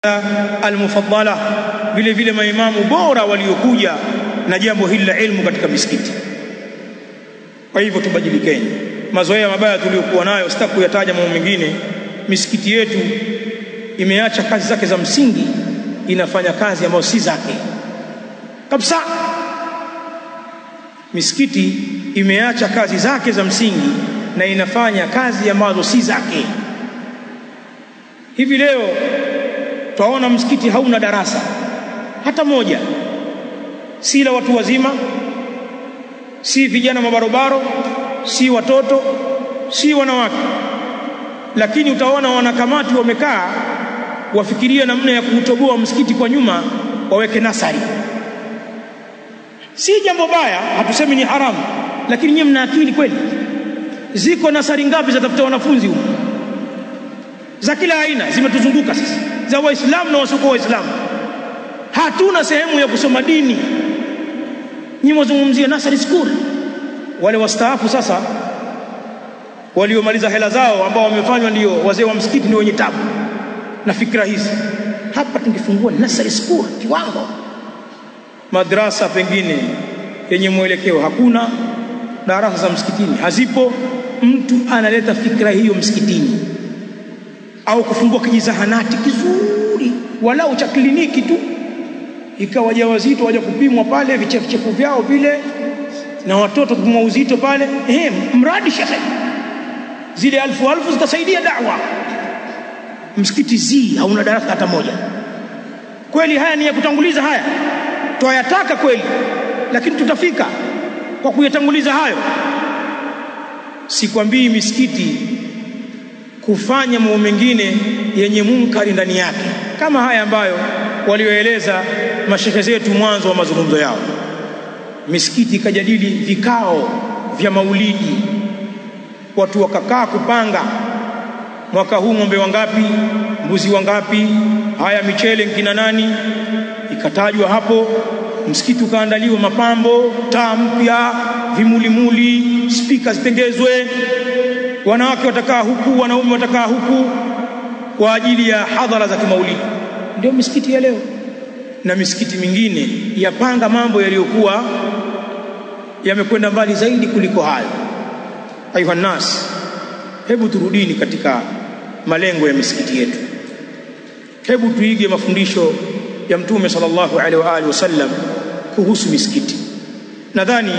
al-mufaddala, vile vile maimamu bora waliokuja na jambo hili la ilmu katika misikiti. Kwa hivyo tubadilikeni mazoea mabaya tuliyokuwa nayo. Sitaki kuyataja mambo mengine. Misikiti yetu imeacha kazi zake za msingi, inafanya kazi ambayo si zake kabisa. Misikiti imeacha kazi zake za msingi na inafanya kazi ambazo si zake. Hivi leo twaona msikiti hauna darasa hata moja, si la watu wazima, si vijana mabarobaro, si watoto, si wanawake, lakini utaona wanakamati wamekaa wafikiria namna ya kuutoboa msikiti kwa nyuma waweke nasari. Si jambo baya, hatusemi ni haramu, lakini nyinyi mna akili kweli? Ziko nasari ngapi za tafuta wanafunzi huko? Za kila aina zimetuzunguka sisi, za Waislamu na wasiokuwa Waislamu. Hatuna sehemu ya kusoma dini. Nyinyi mzungumzie nasari school. Wale wastaafu sasa waliomaliza hela zao ambao wamefanywa ndio wazee wa msikiti ndio wenye tabu na fikra hizi. Hapa tungefungua nasari school kiwango. Madrasa pengine yenye mwelekeo hakuna, darasa za msikitini hazipo. Mtu analeta fikra hiyo msikitini, au kufungua kijizahanati kizuri walau cha kliniki tu, ikawa wajawazito waje kupimwa pale vichefuchefu vyao vile, na watoto kupimwa uzito pale. Mradi shekhe, zile alfu zitasaidia da'wa. Msikiti hauna darasa hata moja. Kweli haya ni ya kutanguliza, haya twayataka kweli, lakini tutafika kwa kuyatanguliza hayo. Sikwambii misikiti kufanya mambo mengine yenye munkari ndani yake, kama haya ambayo walioeleza mashehe zetu mwanzo wa mazungumzo yao. Misikiti ikajadili vikao vya maulidi, watu wakakaa kupanga mwaka huu ng'ombe wangapi, mbuzi wangapi, haya michele nkina nani, ikatajwa hapo. Msikiti ukaandaliwa mapambo, taa mpya, vimulimuli, speaker zitengezwe, wanawake watakaa huku, wanaume watakaa huku kwa ajili ya hadhara za kimaulidi. Ndio misikiti ya leo. Na misikiti mingine yapanga mambo yaliyokuwa yamekwenda mbali zaidi kuliko hayo. Ayuha nas, hebu turudini katika malengo ya misikiti yetu. Hebu tuige mafundisho ya Mtume sallallahu alaihi wa alihi wasallam kuhusu misikiti. Nadhani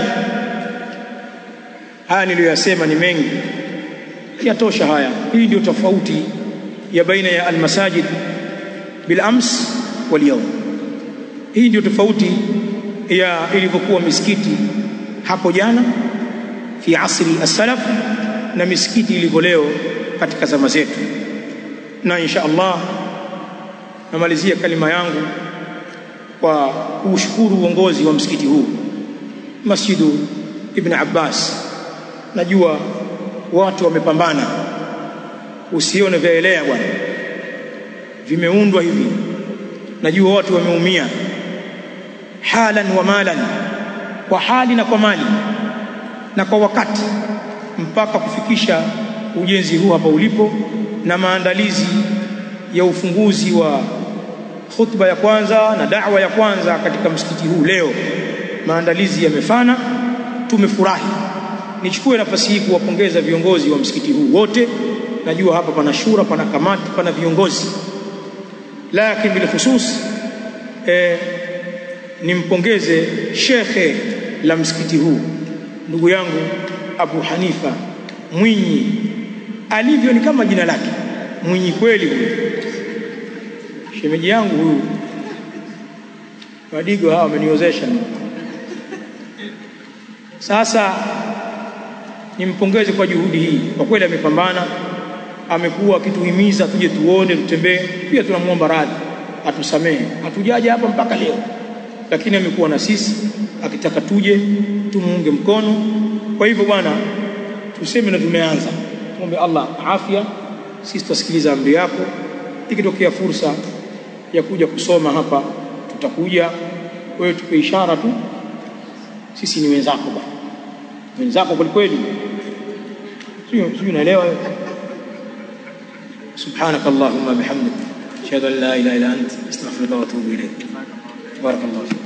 haya niliyoyasema ni mengi, yatosha haya. Hii ndio tofauti ya baina ya almasajid bil ams wal yawm. Hii ndio tofauti ya ilivyokuwa misikiti hapo jana fi asri as-salaf na misikiti ilivyo leo katika zama zetu. Na insha Allah namalizia kalima yangu kwa kushukuru uongozi wa msikiti huu, Masjidu Ibn Abbas. Najua watu wamepambana, usione vyaelea bwana, vimeundwa hivi. Najua watu wameumia halan wa malan, kwa hali na kwa mali na kwa wakati, mpaka kufikisha ujenzi huu hapa ulipo, na maandalizi ya ufunguzi wa khutba ya kwanza na da'wa ya kwanza katika msikiti huu leo. Maandalizi yamefana, tumefurahi. Nichukue nafasi hii kuwapongeza viongozi wa msikiti huu wote. Najua hapa pana shura, pana kamati, pana viongozi, lakini bila khusus nimpongeze shekhe la msikiti huu, ndugu yangu Abu Hanifa Mwinyi. Alivyo ni kama jina lake, Mwinyi kweli huyu. Shemeji yangu huyu, wadigo hawa wameniozesha. Sasa nimpongeze kwa juhudi hii, kwa kweli amepambana, amekuwa akituhimiza tuje tuone, tutembee. Pia tunamuomba radhi, atusamehe, hatujaja hapa mpaka leo, lakini amekuwa na sisi akitaka tuje tumuunge mkono. Kwa hivyo bwana, tuseme na tumeanza, tuombe Allah afya. Sisi tutasikiliza amri yako. Ikitokea fursa ya kuja kusoma hapa tutakuja, wewe tupe ishara tu, sisi ni wenzako bwana, wenzako kweli kweli, sio unaelewa. Subhanakallahumma bihamdika ashhadu an la ilaha illa anta astaghfiruka wa atubu ilayk. Barakallahu.